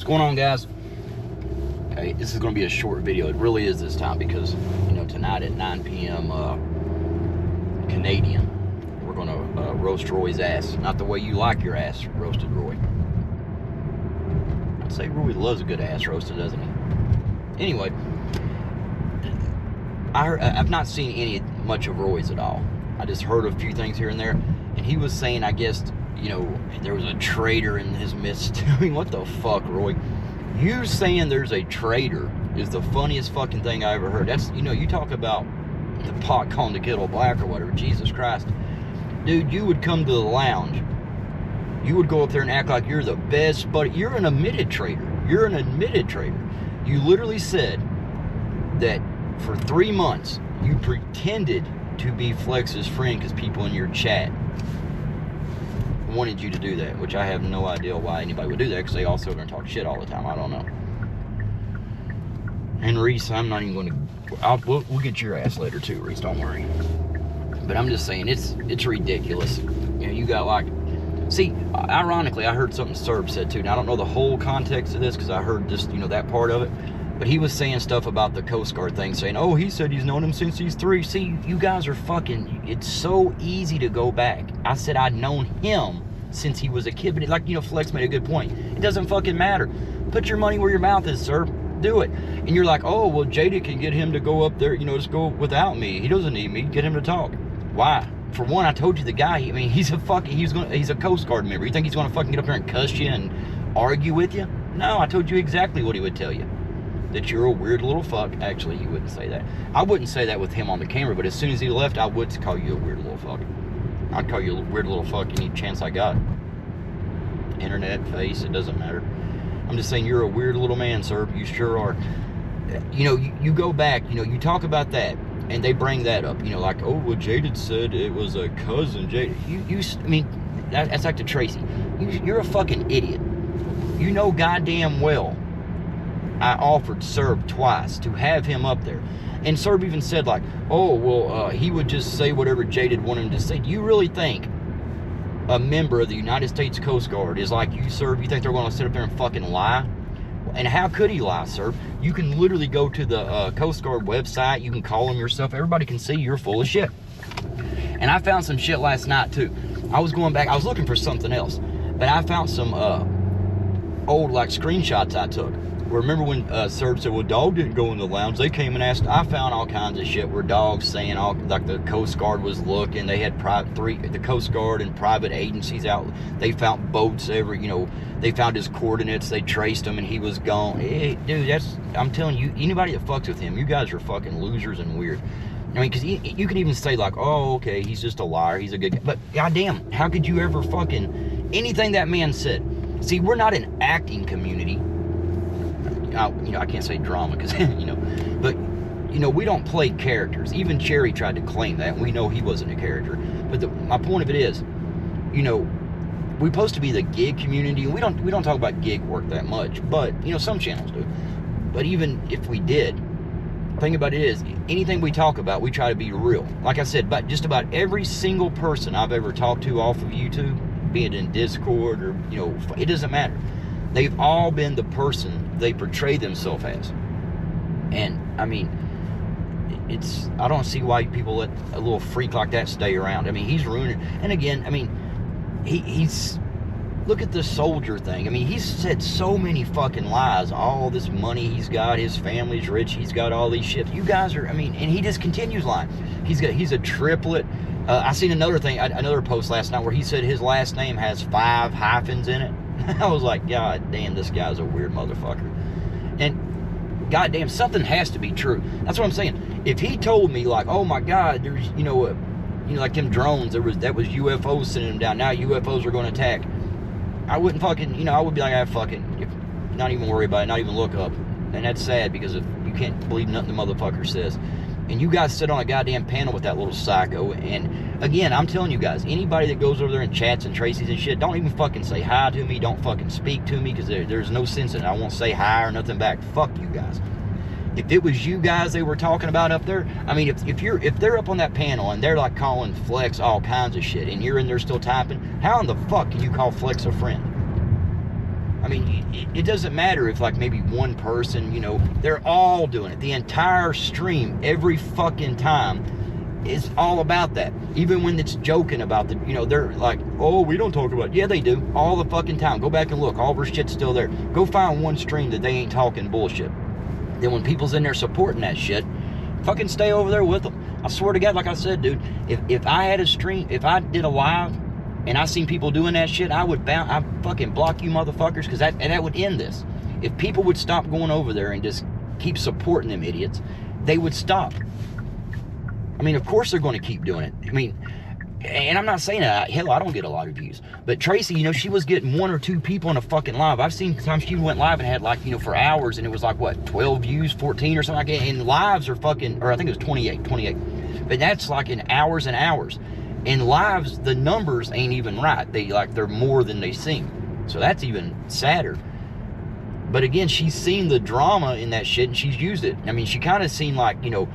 going on, guys? Hey, this is going to be a short video. It really is this time because, you know, tonight at 9 p.m. Canadian, we're going to roast Roy's ass. Not the way you like your ass roasted, Roy. I'd say Roy loves a good ass roasted, doesn't he? Anyway, I've not seen much of Roy's at all. I just heard a few things here and there, and he was saying, I guess, you know, there was a traitor in his midst. I mean, what the fuck, Roy? You saying there's a traitor is the funniest fucking thing I ever heard. That's, you know, you talk about the pot calling the kettle black or whatever. Jesus Christ. Dude, you would come to the lounge. You would go up there and act like you're the best buddy. You're an admitted traitor. You're an admitted traitor. You literally said that for 3 months, you pretended to be Flex's friend because people in your chat wanted you to do that, which I have no idea why anybody would do that, because they also are going to talk shit all the time. I don't know. And Reese, I'm not even going to... We'll get your ass later too, Reese, don't worry. But I'm just saying, it's ridiculous. You know, you got like... See, ironically, I heard something Serb said too. Now, I don't know the whole context of this, because I heard just, you know, that part of it. But he was saying stuff about the Coast Guard thing, saying, oh, he said he's known him since he's 3. See, you guys are fucking... It's so easy to go back. I said I'd known him since he was a kid. But like, you know, Flex made a good point. It doesn't fucking matter. Put your money where your mouth is, sir. Do it. And you're like, oh, well, Jada can get him to go up there, you know, just go without me. He doesn't need me. Get him to talk. Why? For one, I told you the guy, I mean, he's a Coast Guard member. You think he's going to fucking get up there and cuss you and argue with you? No, I told you exactly what he would tell you. That you're a weird little fuck. Actually, you wouldn't say that. I wouldn't say that with him on the camera, but as soon as he left, I would call you a weird little fuck. I'd call you a weird little fuck any chance I got. Internet, face, it doesn't matter. I'm just saying you're a weird little man, sir. You sure are. You know, you go back, you know, you talk about that, and they bring that up. You know, like, oh, well, Jaded said it was a cousin. I mean, that's like to Tracy. You're a fucking idiot. You know goddamn well I offered Serb twice to have him up there. And Serb even said like, oh, well, he would just say whatever Jaded wanted him to say. Do you really think a member of the United States Coast Guard is like you, Serb? You think they're going to sit up there and fucking lie? And how could he lie, Serb? You can literally go to the Coast Guard website. You can call him yourself. Everybody can see you're full of shit. And I found some shit last night, too. I was going back. I was looking for something else. But I found some old, like, screenshots I took. Remember when Serb said, well, Dog didn't go in the lounge. They came and asked. I found all kinds of shit where Dog's saying, all like the Coast Guard was looking. They had the Coast Guard and private agencies out. They found boats you know, they found his coordinates. They traced him and he was gone. Hey, dude, I'm telling you, anybody that fucks with him, you guys are fucking losers and weird. I mean, because you can even say like, oh, okay, he's just a liar. He's a good guy. But goddamn, how could you ever fucking, anything that man said? See, we're not an acting community. You know, I can't say drama because, you know, but, you know, we don't play characters. Even Cherry tried to claim that, and we know he wasn't a character. But my point of it is, you know, we're supposed to be the gig community, and we don't talk about gig work that much, but, you know, some channels do. But even if we did, the thing about it is, anything we talk about, we try to be real. Like I said, but just about every single person I've ever talked to off of YouTube, be it in Discord or, you know, it doesn't matter. They've all been the person they portray themselves as. And, I mean, I don't see why people let a little freak like that stay around. I mean, he's ruining... And again, I mean, he's... Look at the soldier thing. I mean, he's said so many fucking lies. All this money he's got, his family's rich, he's got all these shit. You guys are... I mean, and he just continues lying. He's a triplet. I seen another thing, another post last night where he said his last name has 5 hyphens in it. I was like, God damn, this guy's a weird motherfucker. And goddamn, something has to be true. That's what I'm saying. If he told me like, oh my God, there's, you know, like them drones, that was UFOs sending them down. Now UFOs are going to attack. I wouldn't fucking, you know, I would be like, ah, fuck it. Not even worry about it. Not even look up. And that's sad because if you can't believe nothing the motherfucker says. And you guys sit on a goddamn panel with that little psycho. And again, I'm telling you guys, anybody that goes over there and chats and Tracy's and shit, don't even fucking say hi to me. Don't fucking speak to me because there's no sense in it. I won't say hi or nothing back. Fuck you guys. If it was you guys they were talking about up there, I mean, if they're up on that panel and they're like calling Flex all kinds of shit and you're in there still typing, how in the fuck can you call Flex a friend? I mean, it doesn't matter if like maybe one person, you know, they're all doing it. The entire stream, every fucking time, is all about that. Even when it's joking about the, you know, they're like, oh, we don't talk about it. Yeah, they do. All the fucking time. Go back and look. All of our shit's still there. Go find one stream that they ain't talking bullshit. Then when people's in there supporting that shit, fucking stay over there with them. I swear to God, like I said, dude, if I had a stream, if I did a live, and I seen people doing that shit, I'd fucking block you motherfuckers, because that would end this. If people would stop going over there and just keep supporting them idiots, they would stop. I mean, of course they're going to keep doing it. I mean, and I'm not saying that, hell, I don't get a lot of views. But Tracy, you know, she was getting 1 or 2 people in a fucking live. I've seen times she went live and had like, you know, for hours, and it was like, what, 12 views, 14 or something like that. And lives are fucking, or I think it was 28. But that's like in hours and hours. In lives, the numbers ain't even right. They're more than they seem. So that's even sadder. But again, she's seen the drama in that shit, and she's used it. I mean, she kind of seen like, you know,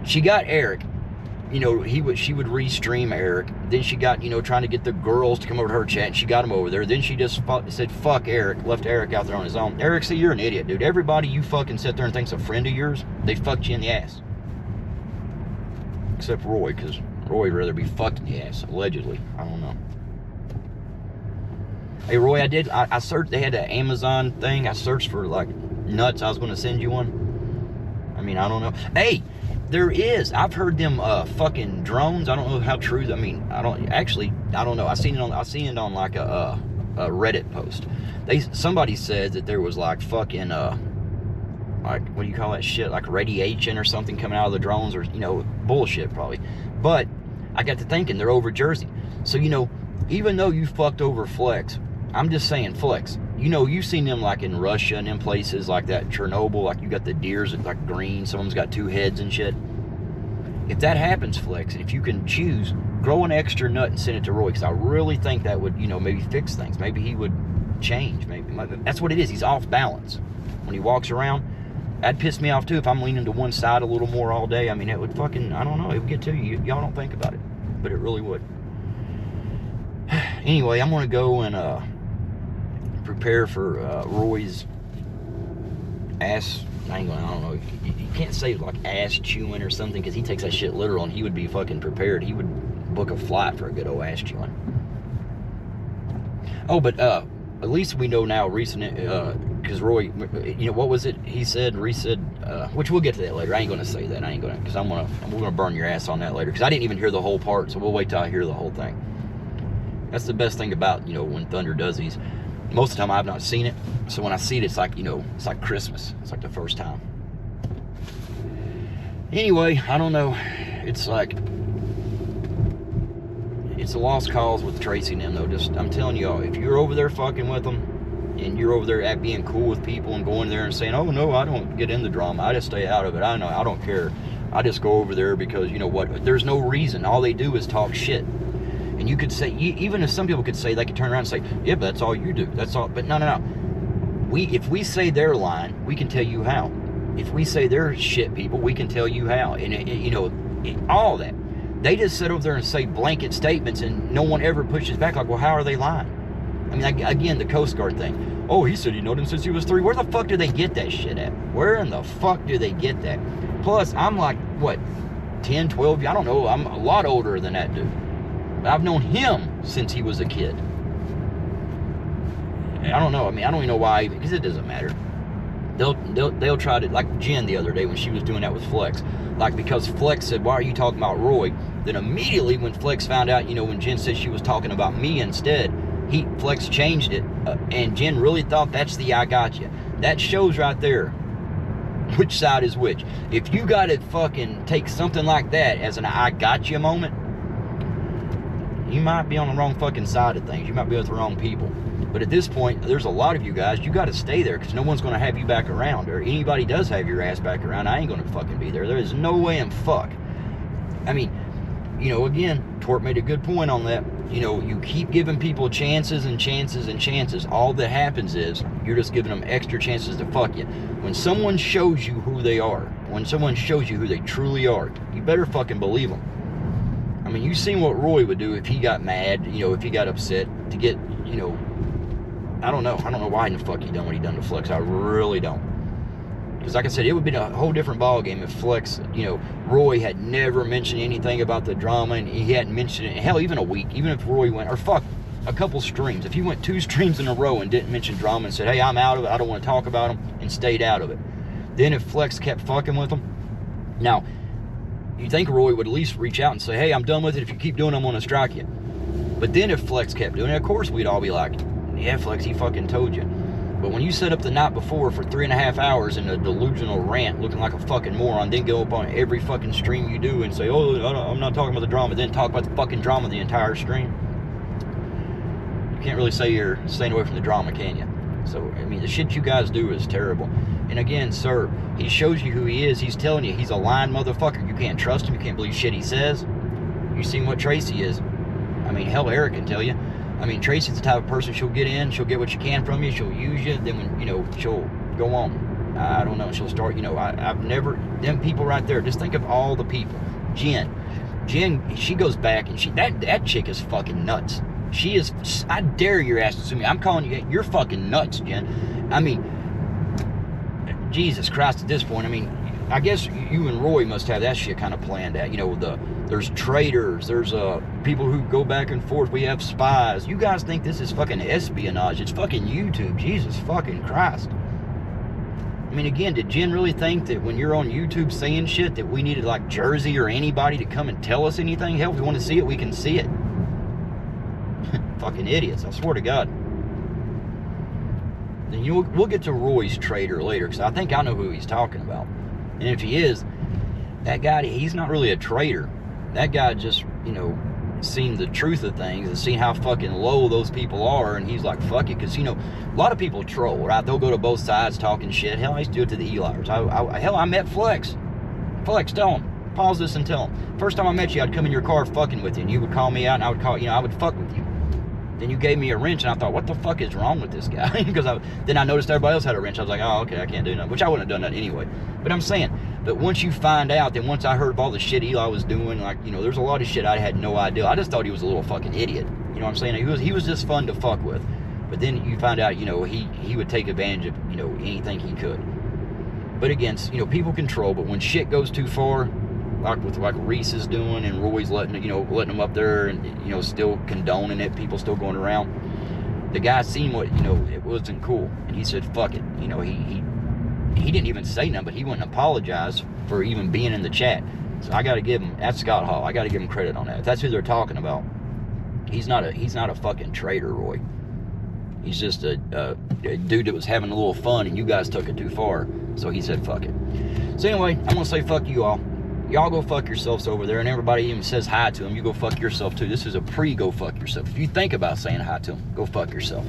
she got Eric. You know, she would restream Eric. Then she got, you know, trying to get the girls to come over to her chat, and she got him over there. Then she just said, fuck Eric, left Eric out there on his own. Eric, see, you're an idiot, dude. Everybody you fucking sit there and think's a friend of yours, they fucked you in the ass. Except Roy, because Roy would rather be fucked in the ass, allegedly. I don't know. Hey, Roy, I searched, they had an Amazon thing. I searched for, like, nuts. I was going to send you one. I mean, I don't know. Hey, there is. I've heard them fucking drones. I don't know how true. I mean, I don't know. I seen it on like a Reddit post. Somebody said that there was like fucking like, what do you call that shit? Like radiation or something coming out of the drones, or, you know, bullshit probably. But I got to thinking, they're over Jersey. So, you know, even though you fucked over Flex, I'm just saying, Flex, you know, you've seen them like in Russia and in places like that, Chernobyl, like you got the deers that like green, some of them's got 2 heads and shit. If that happens, Flex, and if you can choose, grow an extra nut and send it to Roy, because I really think that would, you know, maybe fix things. Maybe he would change. Maybe that's what it is. He's off balance when he walks around. That'd piss me off too if I'm leaning to one side a little more all day. I mean, it would fucking, I don't know, it would get to you. Y'all don't think about it, but it really would. Anyway, I'm gonna go and prepare for Roy's ass. I don't know. You can't say like ass chewing or something, because he takes that shit literal, and he would be fucking prepared. He would book a flight for a good old ass chewing. Oh, but at least we know now recent, because Roy, you know, what was it he said? Which we'll get to that later. I ain't gonna say that. Because we're gonna burn your ass on that later, because I didn't even hear the whole part. So we'll wait till I hear the whole thing. That's the best thing about, you know, when Thunder does these. Most of the time I've not seen it, so when I see it, it's like, you know, it's like Christmas. It's like the first time. Anyway, I don't know. It's like, it's a lost cause with Tracy and them, though. Just, I'm telling y'all, if you're over there fucking with them, and you're over there at being cool with people and going there and saying, oh no, I don't get in the drama, I just stay out of it, I don't care, I just go over there because, you know what, there's no reason. All they do is talk shit. And you could say, even if some people could say, they could turn around and say, yeah, but that's all you do. That's all. But no. If we say their line, we can tell you how. If we say they're shit people, we can tell you how. And, you know, all that. They just sit over there and say blanket statements, and no one ever pushes back like, well, how are they lying? I mean, again, the Coast Guard thing. Oh, he said he known him since he was 3. Where the fuck do they get that shit at? Where in the fuck do they get that? Plus, I'm like, what, 10, 12? I don't know. I'm a lot older than that dude. I've known him since he was a kid. I don't know. I mean, I don't even know why, because it doesn't matter. They'll try to, like Jen the other day when she was doing that with Flex. Like, because Flex said, why are you talking about Roy? Then immediately when Flex found out, you know, when Jen said she was talking about me instead, Flex changed it. And Jen really thought that's the I got you. That shows right there which side is which. If you got to fucking take something like that as an I got you moment, you might be on the wrong fucking side of things. You might be with the wrong people. But at this point, there's a lot of you guys, you got to stay there, because no one's going to have you back around. Or anybody does have your ass back around, I ain't going to fucking be there. There is no way in fuck. I mean, you know, again, Tort made a good point on that. You know, you keep giving people chances and chances and chances. All that happens is you're just giving them extra chances to fuck you. When someone shows you who they are, when someone shows you who they truly are, you better fucking believe them. I mean, you've seen what Roy would do if he got mad, you know, if he got upset, to get, you know, I don't know. I don't know why in the fuck he done what he done to Flex. I really don't. Because like I said, it would have been a whole different ballgame if Flex, Roy had never mentioned anything about the drama, and he hadn't mentioned it. Hell, even a week. Even if Roy went, or fuck, a couple streams. If he went 2 streams in a row and didn't mention drama and said, hey, I'm out of it, I don't want to talk about him, and stayed out of it. Then if Flex kept fucking with him, now, you think Roy would at least reach out and say, hey, I'm done with it. If you keep doing it, I'm going to strike you. But then if Flex kept doing it, of course we'd all be like, yeah, Flex, he fucking told you. But when you set up the night before for 3.5 hours in a delusional rant looking like a fucking moron, then go up on every fucking stream you do and say, oh, I'm not talking about the drama, then talk about the fucking drama the entire stream. You can't really say you're staying away from the drama, can you? So, I mean, the shit you guys do is terrible. And again, sir, he shows you who he is. He's telling you he's a lying motherfucker. You can't trust him. You can't believe shit he says. You seen what Tracy is. I mean, hell, Eric can tell you. I mean, Tracy's the type of person, she'll get in, she'll get what she can from you, she'll use you, then when, she'll go on. I don't know, she'll start, I've never, them people right there, just think of all the people. Jen, she goes back, and that chick is fucking nuts. She is, I dare your ass to sue me. I'm calling you, you're fucking nuts, Jen. I mean, Jesus Christ, at this point, I mean, I guess you and Roy must have that shit kind of planned out. There's traitors, there's people who go back and forth, we have spies. You guys think this is fucking espionage. It's fucking YouTube. Jesus fucking Christ. I mean, again, did Jen really think that when you're on YouTube saying shit that we needed like Jersey or anybody to come and tell us anything? Hell, if we want to see it, we can see it. Fucking idiots, I swear to God. Then we'll get to Roy's traitor later, because I think I know who he's talking about. And if he is, that guy, he's not really a traitor. That guy just, seen the truth of things and seen how fucking low those people are, and he's like, fuck it, because, a lot of people troll, right? They'll go to both sides talking shit. Hell, I used to do it to the Eliers. I met Flex. Flex, tell him. Pause this and tell him. First time I met you, I'd come in your car fucking with you, and you would call me out, and I would call, I would fuck with you. Then you gave me a wrench, and I thought, what the fuck is wrong with this guy? Because then I noticed everybody else had a wrench. I was like, oh, okay, I can't do nothing, which I wouldn't have done that anyway. But I'm saying, but once you find out, then once I heard of all the shit Eli was doing, like, there's a lot of shit I had no idea. I just thought he was a little fucking idiot. You know what I'm saying? He was just fun to fuck with. But then you find out, he would take advantage of, anything he could. But again, people control, but when shit goes too far, like Reese is doing, and Roy's letting them up there, and still condoning it, people still going around. The guy seen what it wasn't cool, and he said fuck it. He didn't even say nothing, but he went and apologized for even being in the chat. So I got to give him, that's Scott Hall, I got to give him credit on that. If that's who they're talking about, he's not a fucking traitor, Roy. He's just a dude that was having a little fun, and you guys took it too far, so he said fuck it. So anyway, I'm gonna say fuck you all. Y'all go fuck yourselves over there, and everybody even says hi to him. You go fuck yourself too. This is a go fuck yourself. If you think about saying hi to him, go fuck yourself.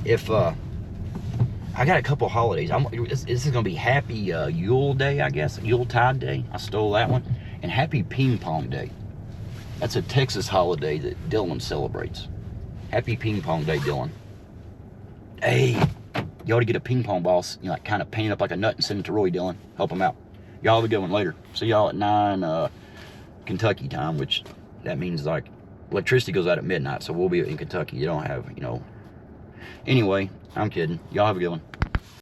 If I got a couple holidays. This is gonna be Happy Yule Day, I guess. Yuletide Day. I stole that one. And Happy Ping Pong Day. That's a Texas holiday that Dylan celebrates. Happy Ping Pong Day, Dylan. Hey, you ought to get a ping pong ball, kind of paint up like a nut and send it to Roy, Dylan. Help him out. Y'all have a good one later. See y'all at 9 Kentucky time, which that means like electricity goes out at midnight, so we'll be in Kentucky. You don't have, Anyway, I'm kidding. Y'all have a good one.